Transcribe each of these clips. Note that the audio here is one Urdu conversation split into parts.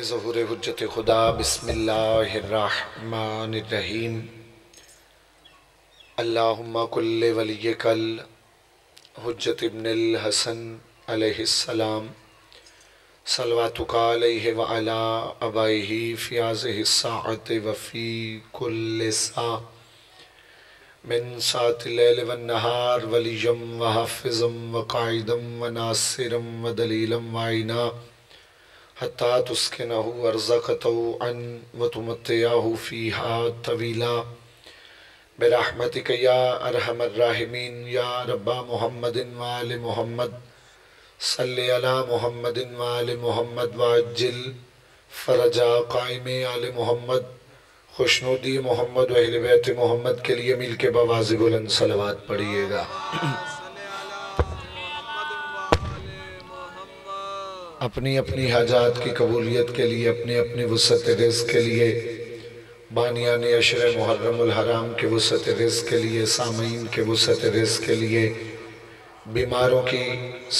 ظہور حجت خدا بسم اللہ الرحمن الرحیم اللہم کل ولیک الحجت ابن الحسن علیہ السلام صلواتک علیہ وعلا ابائہ فی هذه الساعة وفی کل ساعة من ساعة اللیل والنہار ولیم وحافظم وقائدم وناصرم ودلیلم وعینا حتى تسكنه أرزك طوعا وتمتعه فيها طويلا برحمتك يا أرحم الراحمين يا رب محمد وآل محمد صل على محمد وآل محمد وعجل فرجا قائم آل محمد خوشنودی محمد و اہل بیت محمد کے لیے مل کے بواز بلند صلوات پڑھیے گا۔ اپنی اپنی حاجات کی قبولیت کے لیے، اپنی اپنی وسعت رزق کے لیے، بانیان عشر محرم الحرام کے وسعت رزق کے لیے، سامعین کے وسعت رزق کے لیے، بیماروں کی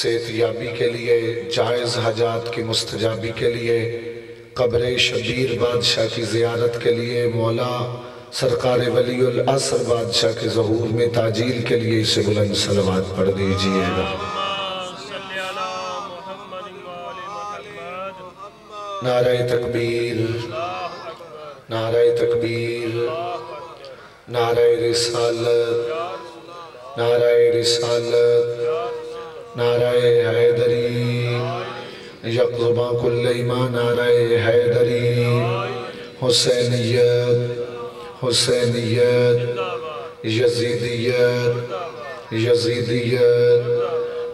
صحت یابی کے لیے، جائز حاجات کی مستجابی کے لیے، قبر شبیر بادشاہ کی زیارت کے لیے، مولا سرکار ولی العصر بادشاہ کے ظہور میں تاجیل کے لیے اسے بلند صلوات پڑھ دیجئے گا۔ نعرہ تکبیر، نعرہ تکبیر، نعرہ رسالت، نعرہ رسالت، نعرہ حیدری، یقظبا کل ایمان، نعرہ حیدری، حسینیت، حسینیت، یزیدیت، یزیدیت،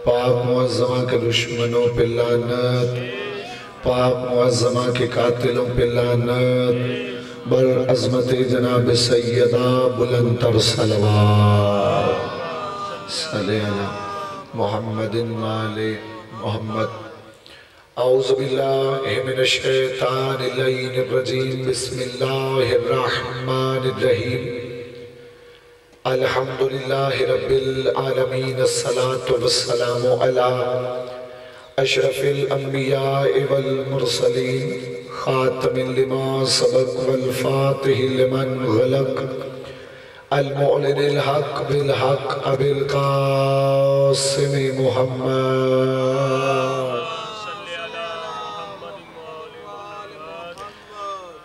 پاک معظمہ کے دشمنوں پہ لعنت، پاک معظمہ کے قاتلوں پہ لعنت، بر عظمت جناب سیدہ بلند تر صلوات، صلی اللہ محمد وآل محمد۔ اعوذ باللہ من الشیطان اللعین الرجیم، بسم اللہ الرحمن الرحیم، الحمدللہ رب العالمین، الصلاة والسلام علی اشرف الانبیاء والمرسلین، خاتم لما سبق والفاتح لمن غلق، المعلن الحق بالحق ابی القاسم محمد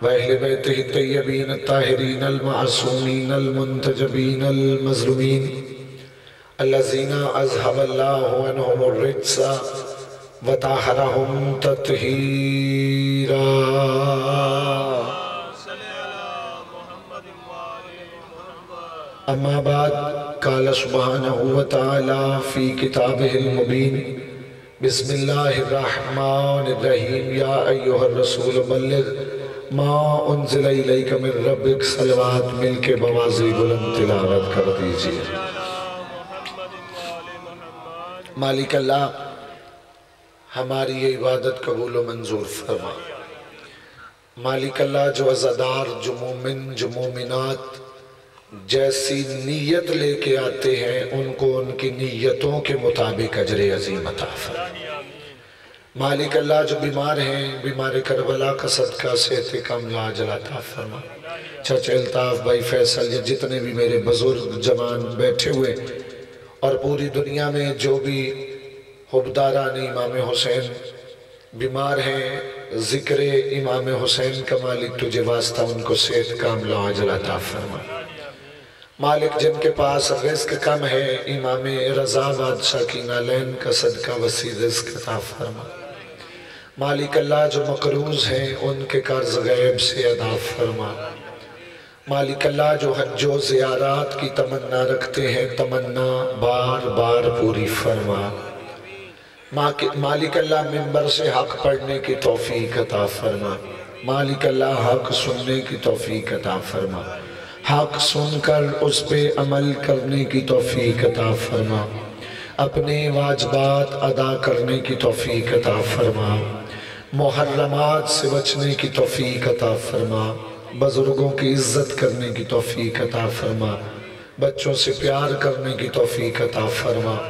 وَأَهْلِ بَيْتِهِ الطَّيِّبِينَ الطَّاهِرِينَ الْمَعْصُومِينَ الْمُنْتَجَبِينَ الْمَظْلُومِينَ الَّذِينَ أَذْهَبَ اللَّهُ عَنْهُمُ الرِّجْسَ وَطَهَّرَهُمْ تَطْهِيرًا۔ اما بعد، قال سبحانہ وتعالی فی کتابہ المبین، بسم اللہ الرحمن الرحیم، یا ایہا الرسول بلغ ما انزل الیک من ربک، صلوات مل کے بوازی بلند تلاوت کر دیجئے۔ مالک اللہ ہماری یہ عبادت قبول و منظور فرما۔ مالک اللہ جو عزادار، جو مومن، جو مومنات جیسی نیت لے کے آتے ہیں، ان کو ان کی نیتوں کے مطابق اجر عظیم عطا فرما۔ مالک اللہ جو بیمار ہیں، بیمار کربلا کا صدقہ صحت کاملہ عاجلہ عطا فرما۔ چچا الطاف، بھائی فیصل، یہ جتنے بھی میرے بزرگ جوان بیٹھے ہوئے اور پوری دنیا میں جو بھی حبداران امام حسین بیمار ہیں، ذکر امام حسین کا مالک تجھے واسطہ ان کو صحت کاملہ عاجلہ عطا فرما۔ مالک جن کے پاس رزق کم ہے، امام رضا بادشاہ کی نالین کا صدقہ وسیع رزق عطا فرما۔ مالک اللہ جو مقروض ہیں، ان کے قرض غیب سے ادا فرما۔ مالک اللہ جو حج و زیارات کی تمنا رکھتے ہیں، تمنا بار بار پوری فرما۔ مالک اللہ منبر سے حق پڑھنے کی توفیق عطا فرما۔ مالک اللہ حق سننے کی توفیق عطا فرما۔ حق سن کر اس پہ عمل کرنے کی توفیق عطا فرما۔ اپنے واجبات ادا کرنے کی توفیق عطا فرما۔ محرمات سے بچنے کی توفیق عطا فرما۔ بزرگوں کی عزت کرنے کی توفیق عطا فرما۔ بچوں سے پیار کرنے کی توفیق عطا فرما۔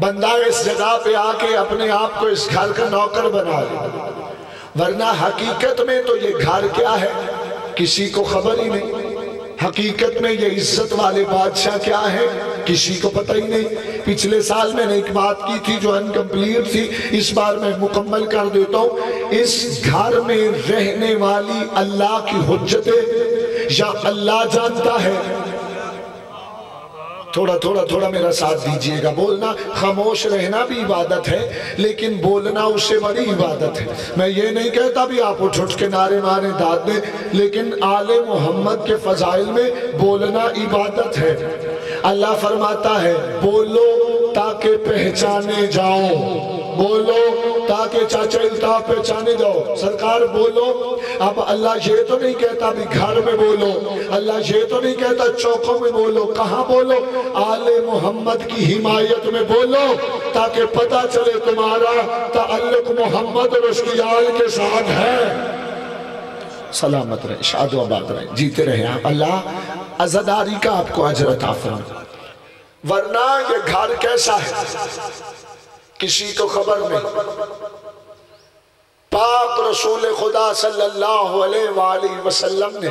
بندہ اس جگہ پہ آکے اپنے آپ کو اس گھر کا نوکر بنا لے، ورنہ حقیقت میں تو یہ گھر کیا ہے کسی کو خبر ہی نہیں۔ حقیقت میں یہ عزت والے بادشاہ کیا ہے کسی کو پتہ ہی نہیں۔ پچھلے سال میں نے ایک بات کی تھی جو انکمپلیٹ تھی، اس بار میں مکمل کر دیتا ہوں۔ اس گھر میں رہنے والی اللہ کی حجتیں یا اللہ جانتا ہے؟ تھوڑا میرا ساتھ دیجئے گا۔ بولنا خاموش رہنا بھی عبادت ہے، لیکن بولنا اس سے بڑی عبادت ہے۔ میں یہ نہیں کہتا بھی آپ اٹھ کے نعرے مارے داد دیں، لیکن آل محمد کے فضائل میں بولنا عبادت ہے۔ اللہ فرماتا ہے بولو تاکہ پہچانے جاؤ، بولو تاکہ چاچا الطاف پہچانے جاؤ۔ سرکار بولو، اب اللہ یہ تو نہیں کہتا بھی گھر میں بولو، اللہ یہ تو نہیں کہتا چوکوں میں بولو، کہاں بولو؟ آل محمد کی حمایت میں بولو تاکہ پتہ چلے تمہارا تعلق محمد اور اس کی آل کے ساتھ ہے۔ سلامت رہے، شاد و آباد رہے، جیتے رہے آپ۔ اللہ عزاداری کا آپ کو اجر عطا فرمائے۔ ورنہ یہ گھر کیسا ہے کسی کو خبر نہیں۔ پاک رسول خدا صلی اللہ علیہ وآلہ وسلم نے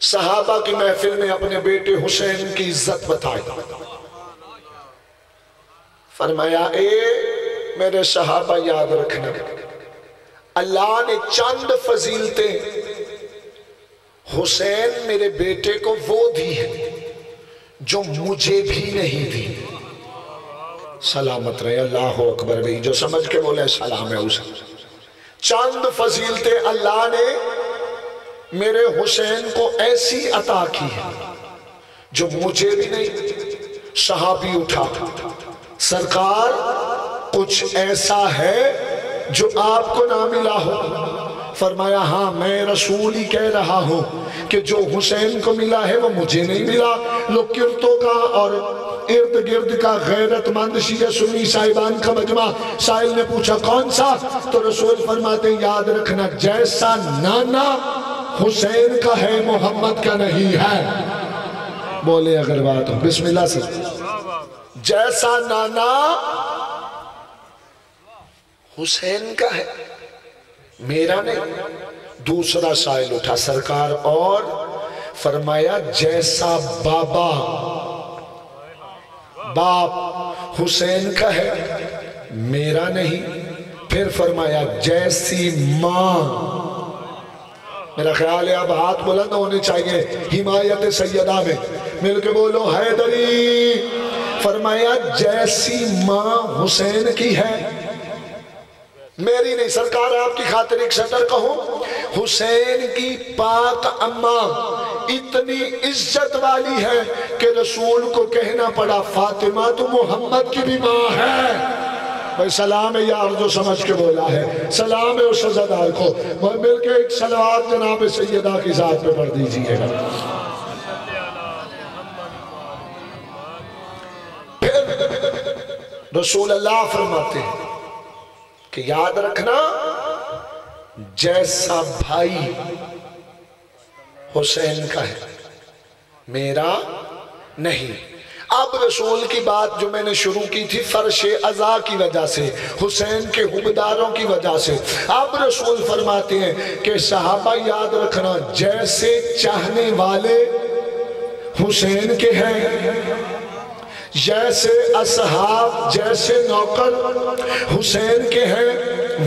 صحابہ کی محفل میں اپنے بیٹے حسین کی عزت بتائی۔ فرمایا اے میرے صحابہ یاد رکھنا، اللہ نے چند فضیلتیں حسین میرے بیٹے کو وہ دی ہیں جو مجھے بھی نہیں دی۔ سلامت رہے، اللہ اکبر بھی، جو سمجھ کے بولے سلام ہے اسے۔ چند فضیلتیں اللہ نے میرے حسین کو ایسی عطا کی ہے جو مجھے بھی نہیں۔ صحابی اٹھا، سرکار کچھ ایسا ہے جو آپ کو نہ ملا ہو؟ فرمایا ہاں میں رسول ہی کہہ رہا ہوں کہ جو حسین کو ملا ہے وہ مجھے نہیں ملا۔ لوگ کرتوں کا اور ارد گرد کا غیرت مند شیعہ سنی صاحبان کا مجمع، سائل نے پوچھا کون سا؟ تو رسول فرماتے ہیں یاد رکھنا جیسا نانا حسین کا ہے محمد کا نہیں ہے۔ بولے اگر بات ہو بسم اللہ سے، جیسا نانا حسین کا ہے میرا نہیں۔ دوسرا سائل اٹھا سرکار اور فرمایا جیسا بابا باپ حسین کا ہے میرا نہیں۔ پھر فرمایا جیسی ماں، میرا خیال ہے اب ہاتھ بلند ہونے چاہیے حمایت سیدہ میں، مل کے بولو حیدری۔ فرمایا جیسی ماں حسین کی ہے میری نہیں۔ سرکار آپ کی خاطر ایک سطر کہوں، حسین کی پاک اماں اتنی عزت والی ہے کہ رسول کو کہنا پڑا فاطمہ تو محمد کی بھی ماں ہے۔ بھائی سلام ہے یار جو سمجھ کے بولا ہے، سلام ہے اس عزادار کو۔ مل کے ایک صلوات جناب سیدہ کی ذات پہ پڑھ دیجئے گا۔ پھر رسول اللہ فرماتے ہیں کہ یاد رکھنا جیسا بھائی حسین کا ہے میرا نہیں۔ اب رسول کی بات جو میں نے شروع کی تھی فرش عزا کی وجہ سے، حسین کے حبداروں کی وجہ سے، اب رسول فرماتے ہیں کہ صحابہ یاد رکھنا جیسے چاہنے والے حسین کے ہیں، جیسے اصحاب جیسے نوکر حسین کے ہیں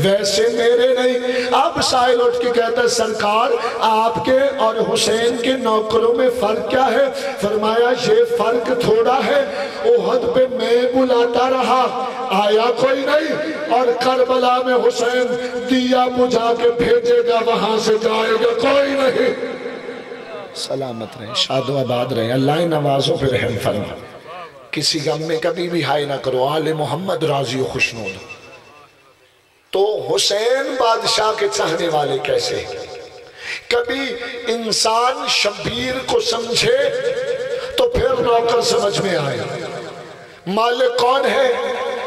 ویسے میرے نہیں۔ اب سائل اٹھ کے کہتا ہے سرکار آپ کے اور حسین کے نوکروں میں فرق کیا ہے؟ فرمایا یہ فرق تھوڑا ہے، احد پہ میں بلاتا رہا آیا کوئی نہیں، اور کربلا میں حسین دیا بجھا کے بھیجے گا وہاں سے جائے گا کوئی نہیں۔ سلامت رہیں، شاد و آباد رہیں، اللہ نوازوں پہ رحم فرما۔ کسی غم میں کبھی بھی ہائے نہ کرو، آل محمد راضی و خوشنود۔ تو حسین بادشاہ کے چاہنے والے کیسے؟ کبھی انسان شبیر کو سمجھے تو پھر نوکر سمجھ میں آئے۔ مالک کون ہے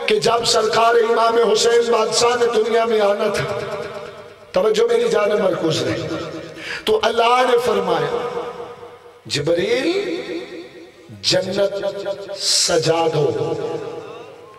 کہ جب سرکار امام حسین بادشاہ نے دنیا میں آنا تھا، توجہ میری جانب مرکوز رہی، تو اللہ نے فرمایا جبریل جنت سجا دو،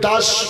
10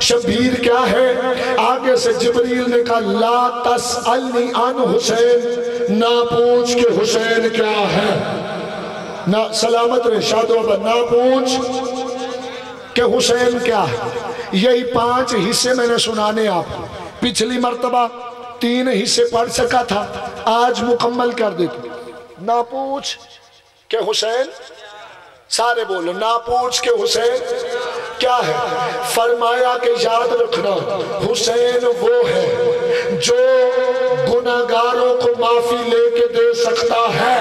شبیر کیا ہے؟ آگے سے جبریل نے کہا لا تسألنی عن حسین، نہ پوچھ کہ حسین کیا ہے، نہ سلامت رہے شادو ابا، نہ پوچھ کہ حسین کیا ہے۔ یہی 5 حصے میں نے سنانے آپ کو، پچھلی مرتبہ 3 حصے پڑھ سکا تھا، آج مکمل کر دیتا۔ نہ پوچھ کہ حسین، سارے بولو، نہ پوچھ کہ حسین کیا ہے۔ فرمایا کہ یاد رکھنا حسین وہ ہے جو گناہگاروں کو معافی لے کے دے سکتا ہے۔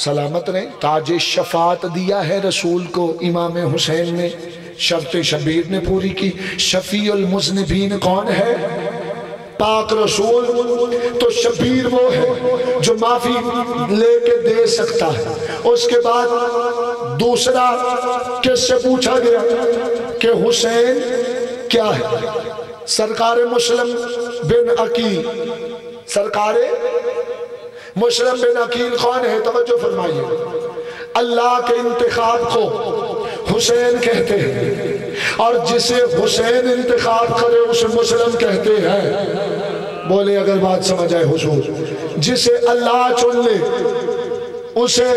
سلامت نے تاج شفاعت دیا ہے رسول کو امام حسین نے، شرط شبیر نے پوری کی۔ شفیع المذنبین کون ہے؟ پاک رسول۔ تو شبیر وہ ہے جو معافی لے کے دے سکتا ہے۔ اس کے بعد دوسرا کس سے پوچھا گیا کہ حسین کیا ہے؟ سرکار مسلم بن عقیل، سرکار مسلم بن عقیل کون ہے؟ توجہ فرمائیے۔ اللہ کے انتخاب کو حسین کہتے ہیں، اور جسے حسین انتخاب کرے اسے مسلم کہتے ہیں۔ بولے اگر بات سمجھ آئے حضور، جسے اللہ چن لے اسے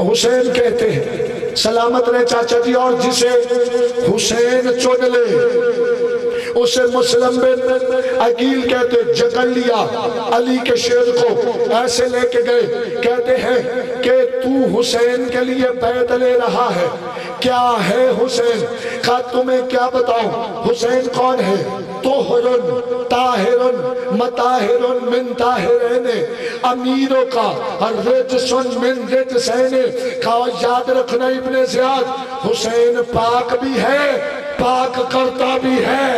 حسین کہتے ہیں، سلامت رہے چاچا جی، اور جسے حسین چن لے اسے مسلم بن عقیل کہتے۔ جگل لیا علی کے شیر کو، ایسے لے کے گئے، کہتے ہیں کہ تو حسین کے لیے بیعت لے رہا ہے، کیا ہے حسین؟ کہا تمہیں کیا بتاؤں حسین کون ہے؟ طہرن طاہرن مطاہرن من طاہرین، امیروں کا رجسن من رجسین۔ کہا یاد رکھنا ابن زیاد، حسین پاک بھی ہے پاک کرتا بھی ہے۔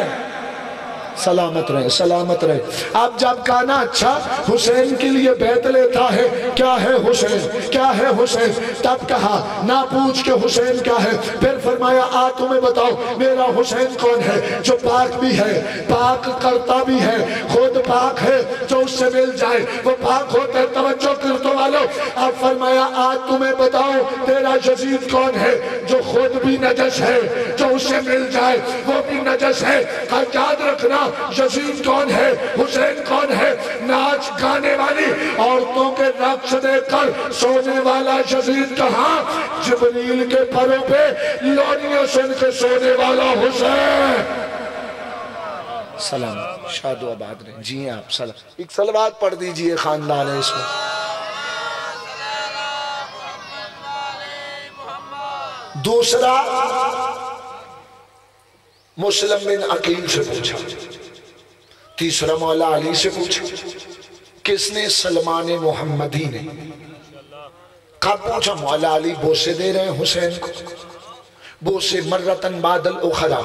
سلامت رہے سلامت رہے۔ اب جب کہا نا اچھا حسین کے لیے بیعت لیتا ہے، کیا ہے حسین کیا ہے حسین؟ تب کہا نہ پوچھ کہ حسین کیا ہے۔ پھر فرمایا آ تمہیں بتاؤ میرا حسین کون ہے؟ جو پاک بھی ہے پاک کرتا بھی ہے، خود پاک ہے، جو اس سے مل جائے وہ پاک ہوتا ہے۔ توجہ کرتو والو، اب فرمایا آج تمہیں بتاؤ تیرا یزید کون ہے؟ جو خود بھی نجس ہے، جو اس سے مل جائے وہ بھی نجس ہے۔ یاد رکھنا یزید کون ہے، حسین کون ہے؟ ناچ گانے والی عورتوں کے رقص دیکھ کر سونے والا یزید کہاں؟ جبریل کے پروں پہ لونیوں سن کے سونے والا حسین۔ سلام شاد و آباد رہے جی آپ سلام۔ ایک صلوات پڑھ دیجئے خاندان ہے اس میں۔ دوسرا مسلم بن عقیل سے پوچھا، تیسرا مولا علی سے پوچھا۔ کس نے؟ سلمان محمدی نے۔ کب پوچھا؟ مولا علی بوسے دے رہے ہیں حسین کو، بوسے مرتن بعد الاخرى،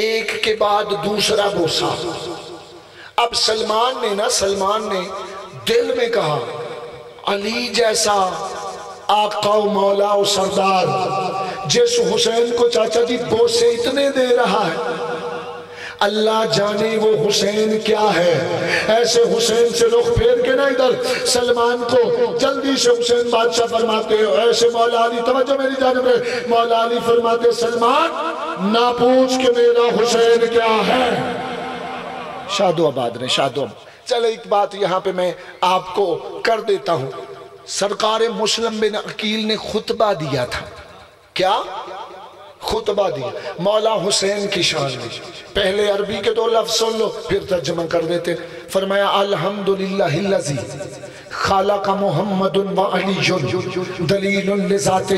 ایک کے بعد دوسرا بوسا۔ اب سلمان نے دل میں کہا علی جیسا آقا و مولا و سردار جس حسین کو چاچا جی بوسے اتنے دے رہا ہے، اللہ جانے وہ حسین کیا ہے۔ ایسے حسین سے رخ پھیر کے نہ ادھر سلمان کو جلدی سے حسین بادشاہ فرماتے ہیں، ایسے مولا علی توجہ میری جانب ہے، مولا علی فرماتے سلمان نہ پوچھ کہ میرا حسین کیا ہے۔ شاد و آباد رہے شاد و آباد۔ چلے ایک بات یہاں پہ میں آپ کو کر دیتا ہوں، سرکار مسلم بن عقیل نے خطبہ دیا تھا۔ کیا خطبہ دیا؟ مولا حسین کی شان میں پہلے عربی کے 2 لفظ سن لو پھر ترجمہ کر دیتے۔ فرمایا الحمدللہ الذی خالق محمد و علی دلیل لذاتہ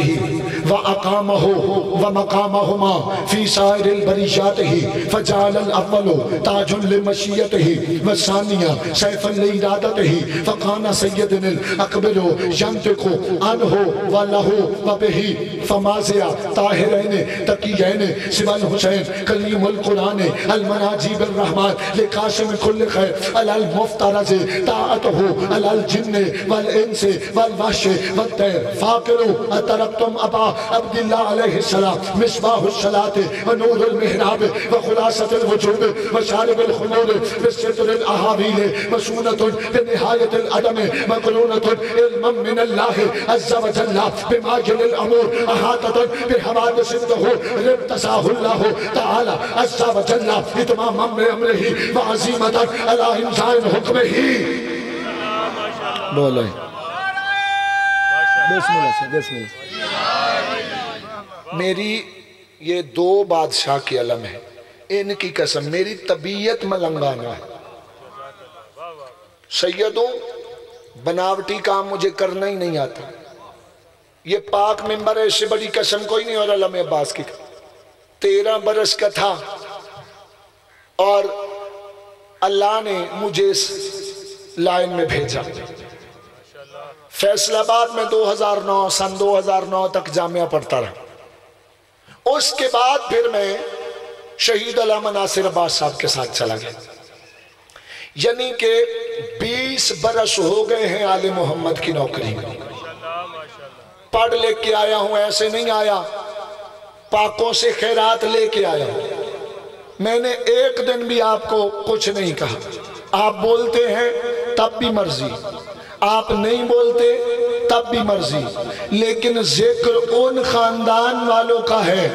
و اقامہ و مقامہما فی سائر البریات فجعل الاول تاج لمشیتہ و ثانیہ سیفا لارادتہ فقان سیدنا الاکبر ینطق عنہ و لہ و بہ فمازیا طاہرین تقیین سوى الحسین کلیم القرآن المناجی بالرحمن لقاسم کل خیر علی المفترض طاعتہ علی الجن والانس والوحش والطیر فاقروا اترکتم ابا عبداللہ علیہ السلام مصباح الصلاۃ ونور المحراب وخلاصۃ الوجوب وشارب الخمور بستر الاحاویل مسونۃ بنہایت العدم مقرونۃ علما من اللہ عز وجل بماجل الامور احاطۃ بحوادث الدہور ارتضاہ اللہ تعالی عز وجل اتمام امرہ وعظیمۃ علی انجاء حکمہ. بولو بسم اللہ سے بسم اللہ. میری یہ دو بادشاہ کی علم ہے، ان کی قسم میری طبیعت ملنگانہ ہے. سیدوں بناوٹی کام مجھے کرنا ہی نہیں آتا. یہ پاک ممبر ہے، اس سے بڑی قسم کوئی نہیں. اور علم عباس کی 13 برس کا تھا اور اللہ نے مجھے اس لائن میں بھیجا. فیصل آباد میں 2009 سن 2009 تک جامعہ پڑھتا رہا. اس کے بعد پھر میں شہید علامہ ناصر عباس صاحب کے ساتھ چلا گیا. یعنی کہ 20 برس ہو گئے ہیں آل محمد کی نوکری میں. پڑھ لے کے آیا ہوں، ایسے نہیں آیا. پاکوں سے خیرات لے کے آیا ہوں. میں نے ایک دن بھی آپ کو کچھ نہیں کہا. آپ بولتے ہیں تب بھی مرضی، آپ نہیں بولتے تب بھی مرضی. لیکن ذکر ان خاندان والوں کا ہے،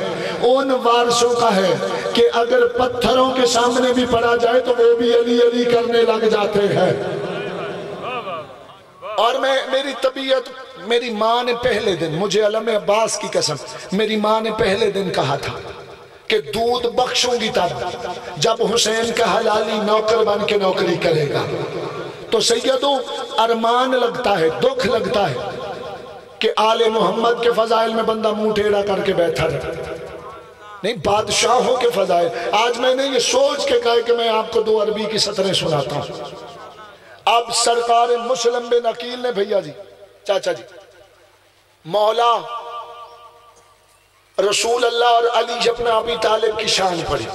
ان وارثوں کا ہے کہ اگر پتھروں کے سامنے بھی پڑا جائے تو وہ بھی علی علی کرنے لگ جاتے ہیں. اور میری طبیعت، میری ماں نے پہلے دن، مجھے علم عباس کی قسم، میری ماں نے پہلے دن کہا تھا کہ دودھ بخشوں گی تب جب حسین کا حلالی نوکر بن کے نوکری کرے گا. تو سیدوں ارمان لگتا ہے، دکھ لگتا ہے کہ آل محمد کے فضائل میں بندہ منہ ٹیڑھا کر کے بیٹھا رہتا نہیں. بادشاہوں کے فضائل، آج میں نے یہ سوچ کے کہا کہ میں آپ کو 2 عربی کی سطریں سناتا ہوں. اب سرکار مسلم بن عقیل نے، بھیا جی چاچا جی، مولا رسول اللہ اور علی ابن ابی طالب کی شان پڑھی.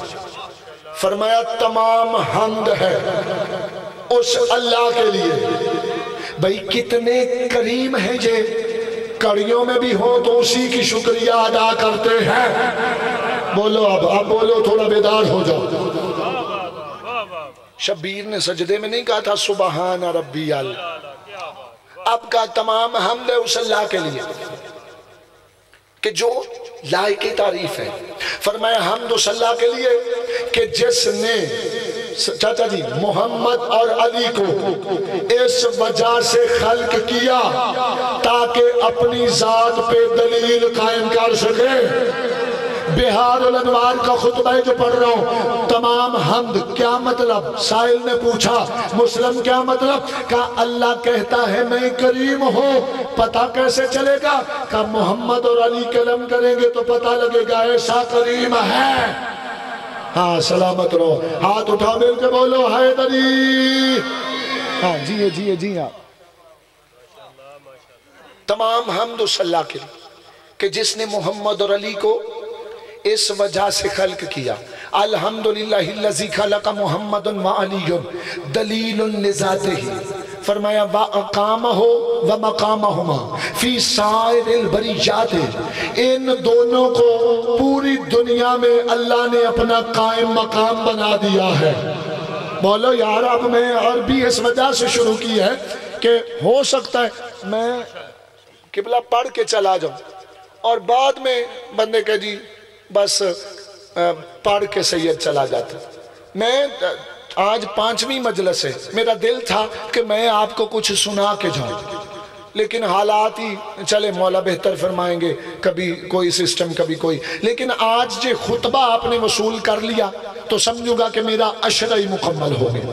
فرمایا تمام حمد ہے اس اللہ کے لیے. بھئی کتنے کریم ہیں جے، کڑیوں میں بھی ہو تو اسی کی شکریہ ادا کرتے ہیں. بولو اب بولو، تھوڑا بیدار ہو جاؤ. شبیر نے سجدے میں نہیں کہا تھا سبحان ربی اللہ، اب کا تمام حمد ہے اس اللہ کے لیے کہ جو لائق تعریف ہے. فرمایا حمد اس اللہ کے لیے کہ جس نے چاچا جی محمد اور علی کو اس وجہ سے خلق کیا تاکہ اپنی ذات پہ دلیل قائم کر سکے. بہار الانوار کا خطبہ جو پڑھ رہا ہوں، تمام حمد کیا مطلب؟ سائل نے پوچھا مسلم کیا مطلب؟ کہا اللہ کہتا ہے میں کریم ہوں. پتہ کیسے چلے گا؟ کہا محمد اور علی کلم کریں گے تو پتہ لگے گا ایسا کریم ہے. ہاں سلامت رہو، ہاتھ اٹھا مل کے بولو حیدری. ہاں جی ہاں. تمام حمد اس اللہ کے لیے کہ جس نے محمد اور علی کو اس وجہ سے خلق کیا. الحمدللہ الذی خلق محمد و علی دلیل لذاتہ. فرمایا وَأَقَامَهُ وَمَقَامَهُمَا فِي سَائِرِ الْبَرِيَّاتِ. ان دونوں کو پوری دنیا میں اللہ نے اپنا قائم مقام بنا دیا ہے. بولو یار، اب میں عربی اس وجہ سے شروع کی ہے کہ ہو سکتا ہے میں قبلہ پڑھ کے چلا جاؤں اور بعد میں بندے کہ جی بس پڑھ کے سید چلا جاتا. میں آج 5ویں مجلس ہے، میرا دل تھا کہ میں آپ کو کچھ سنا کے جاؤں، لیکن حالات ہی چلے مولا بہتر فرمائیں گے، کبھی کوئی سسٹم کبھی کوئی. لیکن آج جو خطبہ آپ نے وصول کر لیا تو سمجھوں گا کہ میرا عشرہ ہی مکمل ہو گیا.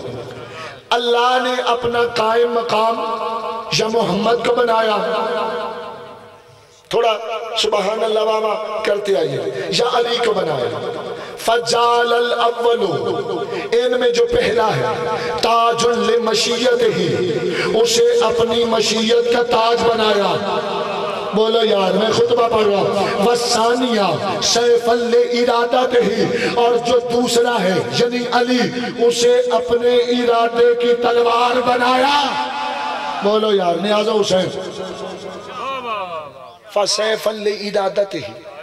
اللہ نے اپنا قائم مقام یا محمد کو بنایا. تھوڑا سبحان اللہ بابا کرتے آئیے. یا علی کو بنایا. فجال الاول، ان میں جو پہلا ہے تاج لمشیت ہی، اسے اپنی مشیت کا تاج بنایا. بولو یار، میں خطبہ پڑھ رہا ہوں. وَالثَّانِيَةُ سَيْفًا لِإِرَادَتِهِ، اور جو دوسرا ہے یعنی علی، اسے اپنے ارادے کی تلوار بنایا. بولو یار نیاز حسین فَسَيْفًا لِإِرَادَتِهِ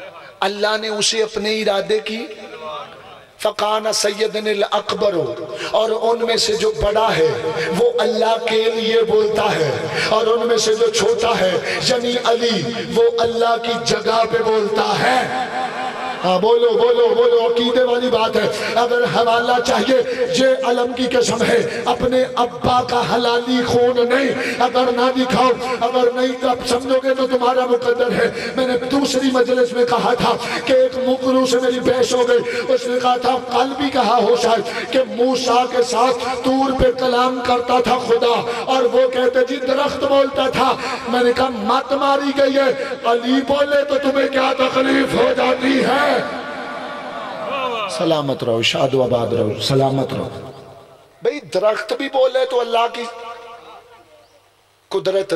اللہ نے اسے اپنے ارادے کی فَقَانَ سَيَّدٍ الْأَقْبَرُ اور ان میں سے جو بڑا ہے وہ اللہ کے لیے بولتا ہے اور ان میں سے جو چھوٹا ہے یعنی علی وہ اللہ کی جگہ پہ بولتا ہے ہاں بولو بولو بولو عقیدے والی بات ہے اگر حوالہ چاہیے یہ علم کی قسم ہے اپنے ابا کا حلالی خون نہیں اگر نہ دکھاؤ اگر نہیں تو سمجھو گے تو تمہارا مقدر ہے میں نے دوسری مجلس میں کہا تھا کہ ایک مقرو سے میری بحث ہو گئی اس نے کہا تھا کل بھی کہا ہو شاید کہ موسیٰ کے ساتھ طور پہ کلام کرتا تھا خدا اور وہ کہتے جی درخت بولتا تھا میں نے کہا مت ماری گئی ہے علی بولے تو تمہیں کیا تکلیف ہو جاتی ہے سلامت رہو شاد و آباد رہو سلامت رہو بھئی درخت بھی بولے تو اللہ کی قدرت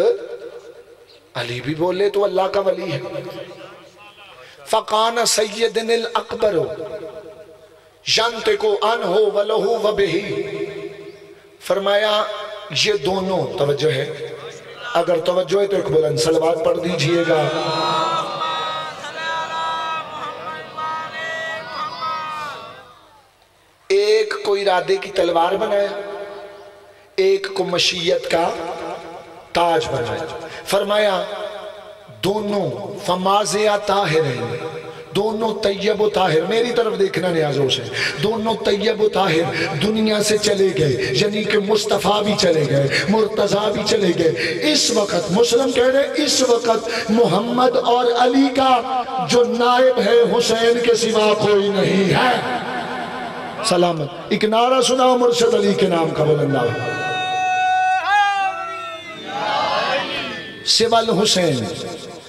علی بھی بولے تو اللہ کا ولی ہے فَقَانَ سَيِّدٍ الْأَقْبَرُ يَنْتِقُ عَنْهُ وَلَهُ وَبِهِ فرمایا یہ دونوں توجہ ہے اگر توجہ ہے تو ایک بلند صلوات پڑھ دیجئے گا ایک کو ارادے کی تلوار بنایا ایک کو مشیت کا تاج بنایا فرمایا دونوں فمازیہ طاہرین دونوں طیب و طاہر میری طرف دیکھنا نیازوں سے دونوں طیب و طاہر دنیا سے چلے گئے یعنی کہ مصطفیٰ بھی چلے گئے مرتضیٰ بھی چلے گئے اس وقت مسلم کہہ رہے اس وقت محمد اور علی کا جو نائب ہے حسین کے سوا کوئی نہیں ہے سلامت ایک نعرہ سنا مرشد علی کے نام کا بلندہ سوال حسین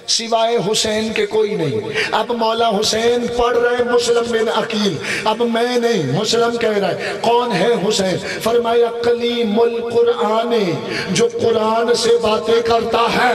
سوائے حسین کے کوئی نہیں اب مولا حسین پڑھ رہے مسلم بن عقیل اب میں نہیں مسلم کہہ رہے کون ہے حسین فرمایا کلیم القرآن جو قرآن سے باتیں کرتا ہے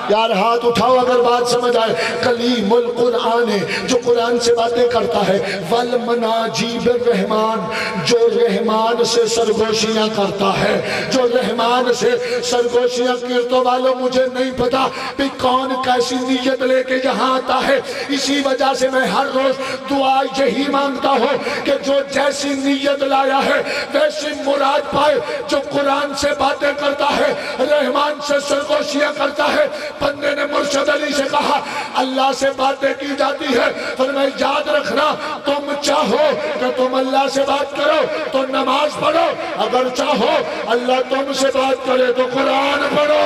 یار ہاتھ اٹھاؤ اگر بات سمجھ آئے کلیم القرآن جو قرآن سے باتیں کرتا ہے والمناجیب الرحمن جو رحمان سے سرگوشیاں کرتا ہے جو رحمان سے سرگوشیاں کرتو والوں مجھے نہیں پتا بھی کون کیسی نیت لے کے یہاں آتا ہے اسی وجہ سے میں ہر روز دعا یہی مانگتا ہوں کہ جو جیسی نیت لایا ہے ویسی مراد پائے جو قرآن سے باتیں کرتا ہے رحمان سے سرگوشیاں کرتا ہے بندے نے مرشد علی سے کہا اللہ سے باتیں کی جاتی ہے فرمایا یاد رکھنا تم چاہو کہ تم اللہ سے بات کرو تو نماز پڑھو اگر چاہو اللہ تم سے بات کرے تو قرآن پڑھو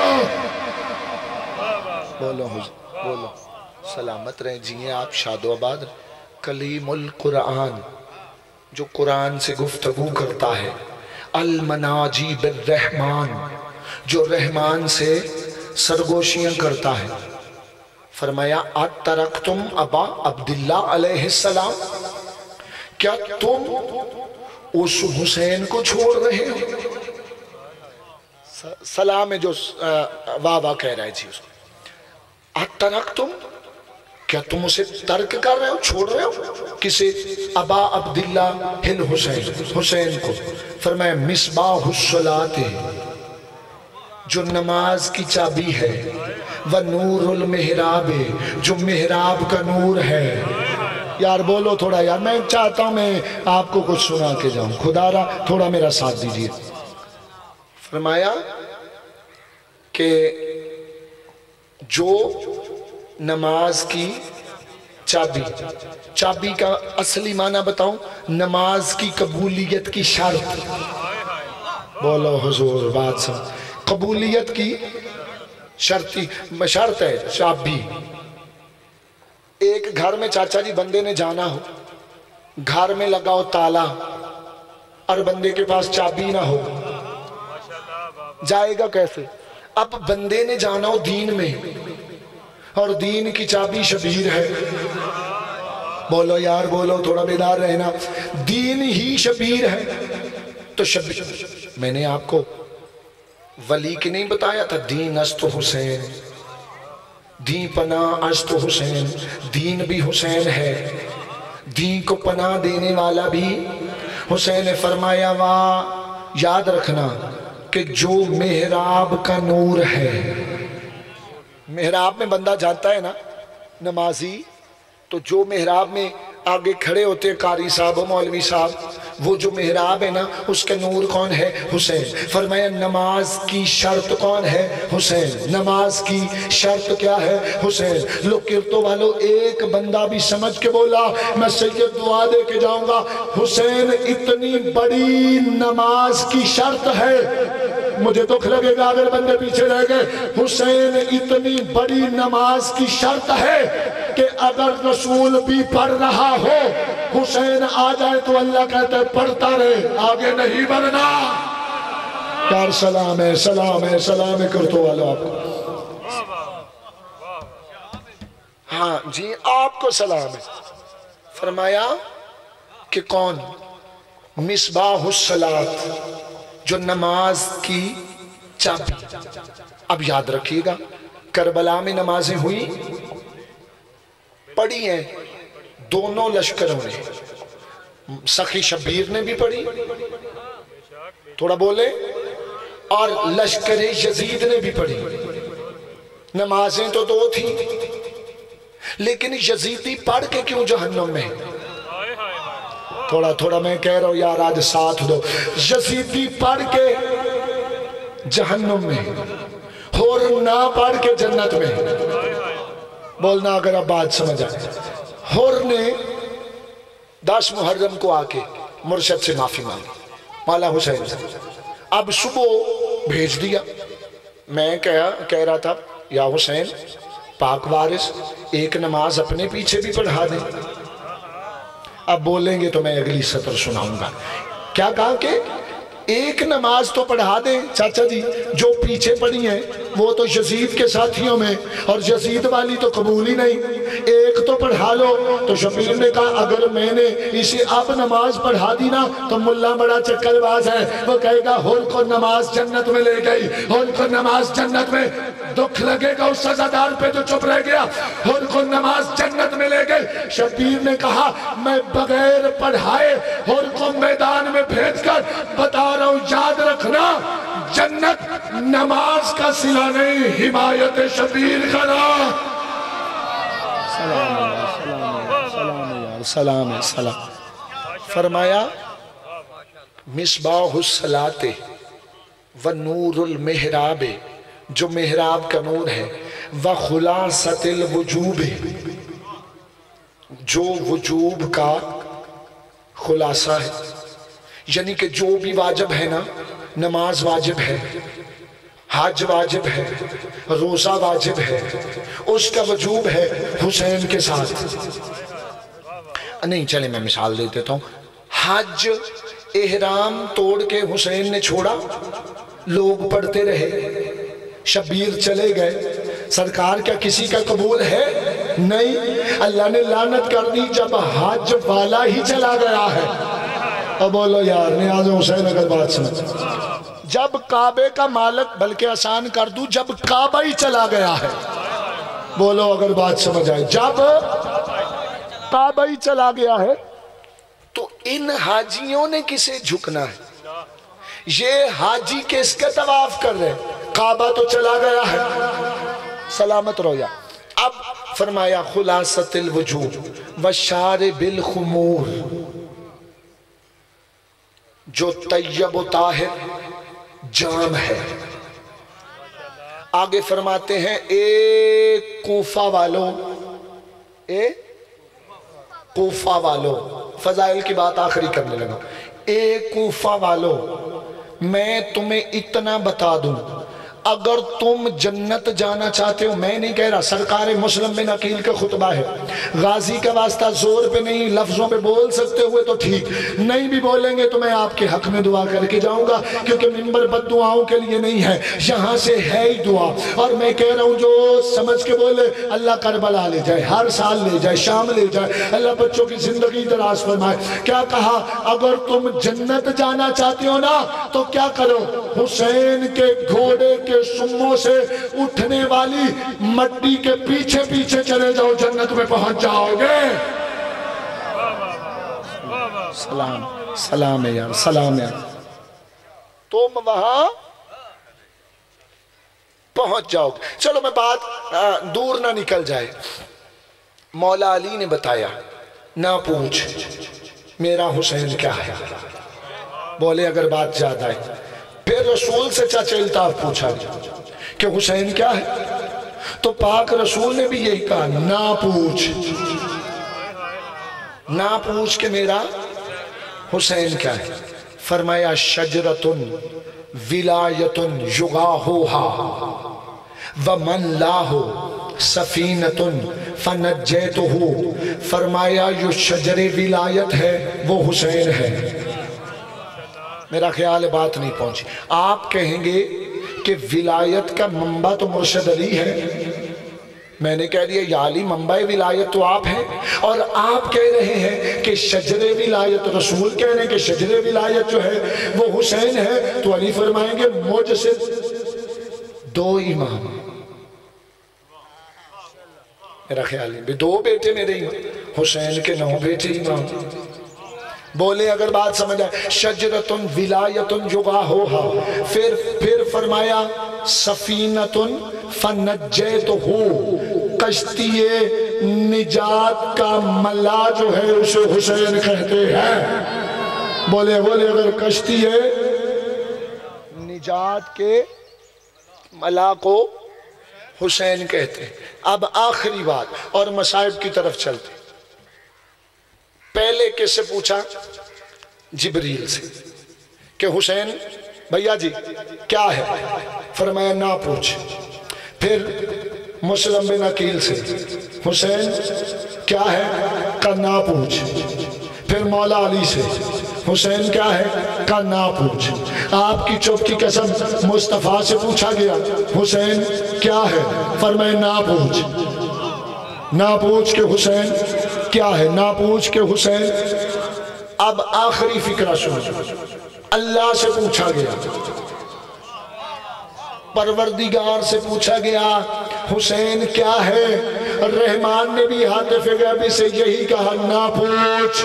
بولو بولو سلامت رہیں جیئے آپ شاد و آباد کلیم القرآن جو قرآن سے گفتگو کرتا ہے المناجیب الرحمن جو رحمان سے سرگوشیاں کرتا ہے فرمایا اترکتم ابا عبداللہ علیہ السلام کیا تم اس حسین کو چھوڑ رہے ہو سلام ہے جو واہ واہ کہہ رہا ہے جی اس کو اترکتم کیا تم اسے ترک کر رہے ہو چھوڑ رہے ہو کسے ابا عبداللہ حسین کو فرمایا مصباح الصلاۃ جو نماز کی چابی ہے وَنُورُ الْمِحْرَابِ جو محراب کا نور ہے یار بولو تھوڑا یار میں چاہتا ہوں میں آپ کو کچھ سنا کے جاؤں خدا را تھوڑا میرا ساتھ دیجئے فرمایا کہ جو نماز کی چابی کا اصلی معنی بتاؤں نماز کی قبولیت کی شرط بولو حضور بات سن قبولیت کی شرط ہے چابی ایک گھر میں چاچا جی بندے نے جانا ہو گھر میں لگاؤ تالا اور بندے کے پاس چابی نہ ہو جائے گا کیسے اب بندے نے جانا ہو دین میں اور دین کی چابی شبیر ہے بولو یار بولو تھوڑا بیدار رہنا دین ہی شبیر ہے تو شبیر میں نے آپ کو ولی کی نہیں بتایا تھا دین است حسین دین پناہ است حسین دین بھی حسین ہے دین کو پناہ دینے والا بھی حسین نے فرمایا یاد رکھنا کہ جو محراب کا نور ہے، محراب میں بندہ جانتا ہے نا نمازی، تو جو محراب میں آگے کھڑے ہوتے ہیں قاری صاحب و مولوی صاحب، وہ جو محراب ہے نا اس کا نور کون ہے؟ حسین۔ فرمایا نماز کی شرط کون ہے؟ حسین۔ نماز کی شرط کیا ہے؟ حسین۔ لوگ کرتو والو ایک بندہ بھی سمجھ کے بولا میں سید دعا دے کے جاؤں گا، حسین اتنی بڑی نماز کی شرط ہے، مجھے دکھ لگے گا اگر بندے پیچھے رہ گئے، حسین اتنی بڑی نماز کی شرط ہے کہ اگر رسول بھی پڑھ رہا ہو حسین آ جائے تو اللہ کہتا ہے پڑھتا رہے، آگے نہیں بڑھنا۔ یار سلام ہے، سلام ہے، سلام ہے کرتو والا آپ کو۔ ہاں جی آپ کو سلام ہے۔ فرمایا کہ کون؟ مصباح الصلاۃ، جو نماز کی چابی۔ اب یاد رکھیے گا کربلا میں نمازیں ہوئی، پڑھی ہیں دونوں لشکروں نے، سخی شبیر نے بھی پڑھی، تھوڑا بولے، اور لشکر یزید نے بھی پڑھی۔ نمازیں تو دو تھیں، لیکن یزیدی پڑھ کے کیوں جہنم میں؟ تھوڑا میں کہہ رہا ہوں یار آج ساتھ دو، یزیدی پڑھ کے جہنم میں اور نہ پڑھ کے جنت میں۔ بولنا اگر اب بات سمجھ آئے۔ ہور نے 10 محرم کو آ کے مرشد سے معافی مانگی، مولا حسین سے۔ اب صبح بھیج دیا، میں کہہ رہا تھا یا حسین پاک وارث ایک نماز اپنے پیچھے بھی پڑھا دیں۔ اب بولیں گے تو میں اگلی سطر سناؤں گا۔ کیا کہا کہ ایک نماز تو پڑھا دیں چاچا جی، جو پیچھے پڑھی ہیں وہ تو یزید کے ساتھیوں میں، اور یزید والی تو قبول ہی نہیں، ایک تو پڑھا لو۔ تو شبیر نے کہا اگر میں نے اسے اب نماز پڑھا دی نا تو ملا بڑا چکر باز ہے، وہ کہے گا ہور کو نماز جنت میں لے گئی، ہور کو نماز جنت میں، دکھ لگے گا اس سزادار پہ جو چپ رہ گیا، ہور کو نماز جنت میں لے گئی۔ شبیر نے کہا میں بغیر پڑھائے ہور کو میدان میں بھیج کر بتا رہا ہوں، یاد رکھنا جنت نماز کا صلہ نہیں، حمایت شبیر کا نام۔ سلام ہے، سلام۔ فرمایا مصباح الصلاۃ و نور المحراب، جو محراب کا نور ہے، و خلاصۃ الوجوب، جو وجوب کا خلاصہ ہے، یعنی کہ جو بھی واجب ہے نا، نماز واجب ہے، حج واجب ہے، روزہ واجب ہے، اس کا وجوب ہے حسین کے ساتھ۔ نہیں چلے میں مثال دے دیتا ہوں، حج احرام توڑ کے حسین نے چھوڑا، لوگ پڑھتے رہے، شبیر چلے گئے، سرکار کیا کسی کا قبول ہے؟ نہیں، اللہ نے لعنت کر دی جب حج والا ہی چلا گیا ہے۔ اب بولو یار نیاز حسین اگر بات سمجھ، جب کعبے کا مالک، بلکہ آسان کر دوں، جب کعبہ ہی چلا گیا ہے، بولو اگر بات سمجھ آئے، جب کعبہ ہی چلا گیا ہے تو ان حاجیوں نے کسے جھکنا ہے؟ یہ حاجی کس کا طواف کر رہے؟ کعبہ تو چلا گیا ہے، سلامت رہو یا۔ اب فرمایا خلاصۃ الوجوب وشارب الخمور، جو طیب و طاہر جام ہے۔ آگے فرماتے ہیں اے کوفہ والو، اے کوفہ والو، فضائل کی بات آخری کرنے لگا، اے کوفہ والو میں تمہیں اتنا بتا دوں، اگر تم جنت جانا چاہتے ہو، میں نہیں کہہ رہا، سرکار مسلم میں نقیل کا خطبہ ہے، غازی کا واسطہ زور پہ نہیں، لفظوں پہ بول سکتے ہوئے تو ٹھیک، نہیں بھی بولیں گے تو میں آپ کے حق میں دعا کر کے جاؤں گا، کیونکہ منبر بد دعاؤں کے لیے نہیں ہے، یہاں سے ہے ہی دعا۔ اور میں کہہ رہا ہوں جو سمجھ کے بولے اللہ کربلا لے جائے، ہر سال لے جائے، شام لے جائے، اللہ بچوں کی زندگی دراز فرمائے۔ کیا کہا؟ اگر تم جنت جانا چاہتے ہو نا تو کیا کرو؟ حسین کے گھوڑے کے سموں سے اٹھنے والی مٹی کے پیچھے پیچھے چلے جاؤ، جنت میں پہنچ جاؤ گے۔ سلام، سلام ہے یار، سلام ہے۔ تم وہاں پہنچ جاؤ گے. چلو میں بات دور نہ نکل جائے. مولا علی نے بتایا نہ پوچھ میرا حسین کیا ہے. بولے اگر بات زیادہ ہے. پھر رسول سے چاچا الطاف پوچھا کہ حسین کیا ہے, تو پاک رسول نے بھی یہی کہا نہ پوچھ, نہ پوچھ کہ میرا حسین کیا ہے. فرمایا شجرتن ولایتن یغاہوہا ومن لاہو سفینتن فنجیتہو. فرمایا جو شجر ولایت ہے وہ حسین ہے. میرا خیال ہے بات نہیں پہنچی. آپ کہیں گے کہ ولایت کا منبع تو مرشد علی ہے. میں نے کہہ دیا یا علی منبع ولایت تو آپ ہیں, اور آپ کہہ رہے ہیں کہ شجر ولایت, رسول کہہ رہے ہیں کہ شجر ولایت جو ہے وہ حسین ہے. تو علی فرمائیں گے مجھ سے دو امام. میرا خیال ہے دو بیٹے میرے امام, حسین کے 9 بیٹے امام. بولے اگر بات سمجھ آئے. شجرتن ولایتن یغاہوہا. پھر فرمایا سفینتن فنجیتہو. کشتی نجات کا ملا جو ہے اسے حسین کہتے ہیں. بولے اگر کشتی نجات کے ملا کو حسین کہتے ہیں. اب آخری بات اور مصائب کی طرف چلتے. پہلے کس سے پوچھا؟ جبریل سے کہ حسین بھیا جی کیا ہے؟ فرمایا نہ پوچھ. پھر مسلم بن عقیل سے حسین کیا ہے؟ کہا نہ پوچھ. پھر مولا علی سے حسین کیا ہے؟ کہا نہ پوچھ. آپ کی چوب کی قسم مصطفیٰ سے پوچھا گیا حسین کیا ہے؟ فرمایا نہ پوچھ. نہ پوچھ کہ حسین کیا ہے, نہ پوچھ کہ حسین. اب آخری فکرہ سنو. اللہ سے پوچھا گیا, پروردگار سے پوچھا گیا حسین کیا ہے. رحمان نے بھی ہاتف غیبی سے یہی کہا نہ پوچھ.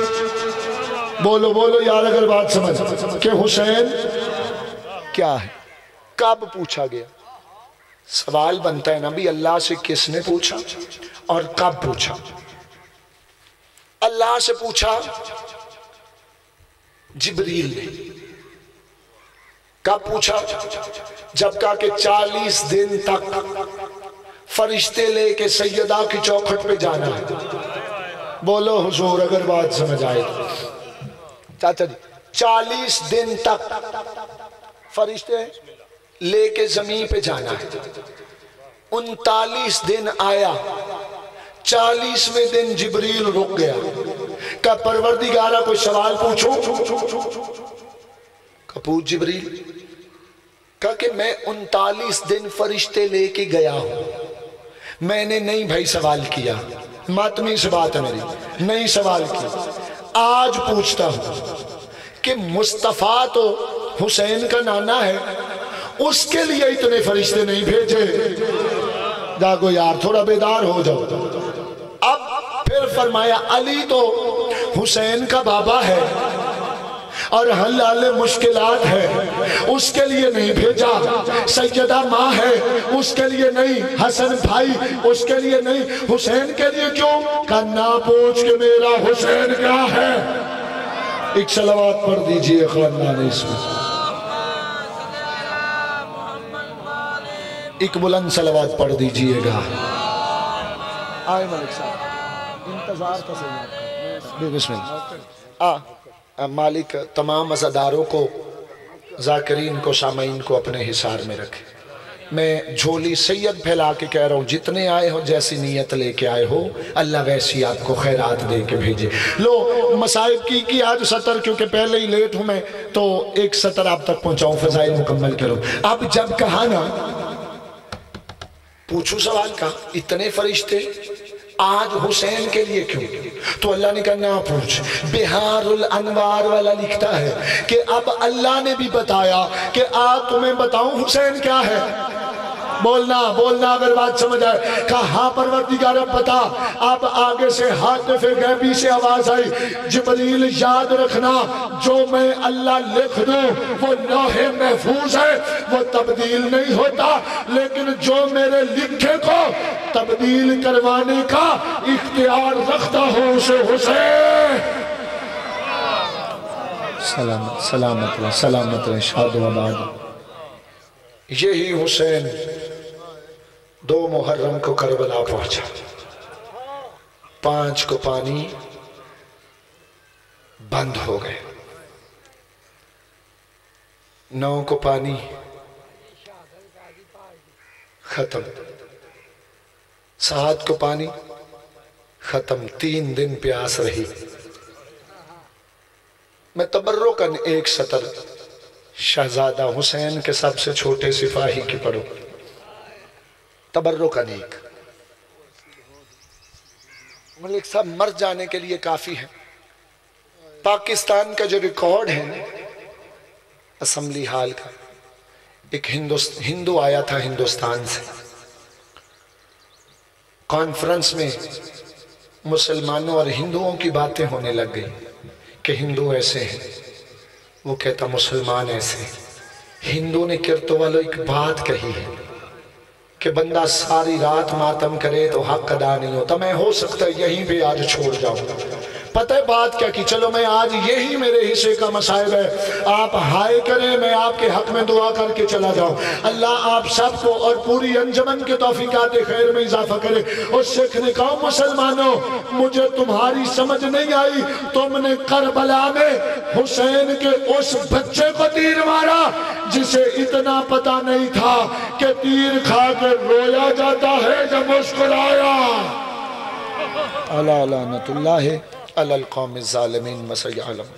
بولو یار اگر بات سمجھ کہ حسین کیا ہے. کب پوچھا گیا؟ سوال بنتا ہے نا بھی اللہ سے کس نے پوچھا اور کب پوچھا. اللہ سے پوچھا جبریل نے. کب پوچھا؟ جب کہا کہ 40 دن تک فرشتے لے کے سیدہ کی چوکھٹ پہ جانا ہے. بولو حضور اگر بات سمجھ آئے. چاچا جی 40 دن تک فرشتے لے کے زمین پہ جانا ہے. 39 دن آیا, 40ویں دن جبریل رک گیا. کہا پروردگارہ کوئی سوال پوچھو؟ کہا پوچھ جبریل. کہا کہ میں 39 دن فرشتے لے کے گیا ہوں, میں نے نہیں بھائی سوال کیا, ماتمی سے بات ہے میری, نہیں سوال کیا. آج پوچھتا ہوں کہ مصطفیٰ تو حسین کا نانا ہے, اس کے لیے اتنے فرشتے نہیں بھیجے. جاگو یار تھوڑا بیدار ہو جاؤ. اب پھر فرمایا علی تو حسین کا بابا ہے اور حل مشکلات ہے, اس کے لیے نہیں بھیجا. سیدہ ماں ہے, اس کے لیے نہیں. حسن بھائی, اس کے لیے نہیں. حسین کے لیے کیوں؟ کہا نہ پوچھ کہ میرا حسین کیا ہے. ایک صلوات پڑھ دیجئے خاندان اس میں, ایک بلند صلوات پڑھ دیجئے گا. آئے ملک صاحب انتظار کا سید. بسم اللہ. مالک تمام عزاداروں کو, ذاکرین کو, سامعین کو اپنے حصار میں رکھے. میں جھولی سید پھیلا کے کہہ رہا ہوں, جتنے آئے ہو جیسی نیت لے کے آئے ہو اللہ ویسی آپ کو خیرات دے کے بھیجے. لو مصائب کی آج سطر, کیونکہ پہلے ہی لیٹ ہوں میں تو ایک سطر آپ تک پہنچاؤں, فضائل مکمل کرو. اب جب کہا نا پوچھو سوال کا اتنے فرشتے آج حسین کے لیے کیوں, تو اللہ نے کہا نہ پوچھ. بہار الانوار والا لکھتا ہے کہ اب اللہ نے بھی بتایا کہ آج تمہیں بتاؤں حسین کیا ہے. بولنا اگر بات سمجھ آئے. کہا ہاں پروردگار اب بتا. اب آگے سے حاطف غیبی سے آواز آئی, جبریل یاد رکھنا جو میں اللہ لکھ دوں وہ لوح محفوظ ہے, وہ تبدیل نہیں ہوتا, لیکن جو میرے لکھے کو تبدیل کروانے کا اختیار رکھتا ہو اسے حسین. سلامت رہے شاد و آباد. یہی حسین 2 محرم کو کربلا پہنچا, 5 کو پانی بند ہو گئے, 9 کو پانی ختم, 7 کو پانی ختم, 3 دن پیاس رہی. میں تبرکاً ایک سطر شہزادہ حسین کے سب سے چھوٹے سپاہی کی پڑھوں, تبرکاً ایک. ملک صاحب مر جانے کے لیے کافی ہے. پاکستان کا جو ریکارڈ ہے اسمبلی ہال کا, ایک ہندو آیا تھا ہندوستان سے, کانفرنس میں مسلمانوں اور ہندوؤں کی باتیں ہونے لگ گئی کہ ہندو ایسے ہیں, وہ کہتا مسلمان ایسے. ہندو نے کرتو والو ایک بات کہی ہے کہ بندہ ساری رات ماتم کرے تو حق ادا نہیں ہوتا. میں ہو سکتا ہے یہیں پہ آج چھوڑ جاؤں. پتہ ہے بات کیا کی, چلو میں آج یہی میرے حصے کا مصائب ہے, آپ ہائے کریں میں آپ کے حق میں دعا کر کے چلا جاؤں. اللہ آپ سب کو اور پوری انجمن کے توفیقات خیر میں اضافہ کرے. اور سکھ نے کہا مسلمانوں مجھے تمہاری سمجھ نہیں آئی, تم نے کربلا میں حسین کے اس بچے کو تیر مارا جسے اتنا پتہ نہیں تھا کہ تیر کھا کے رویا جاتا ہے جب مسکرایا. اللہ لعنت اللہ علی القوم الظالمین. مسیح عالم.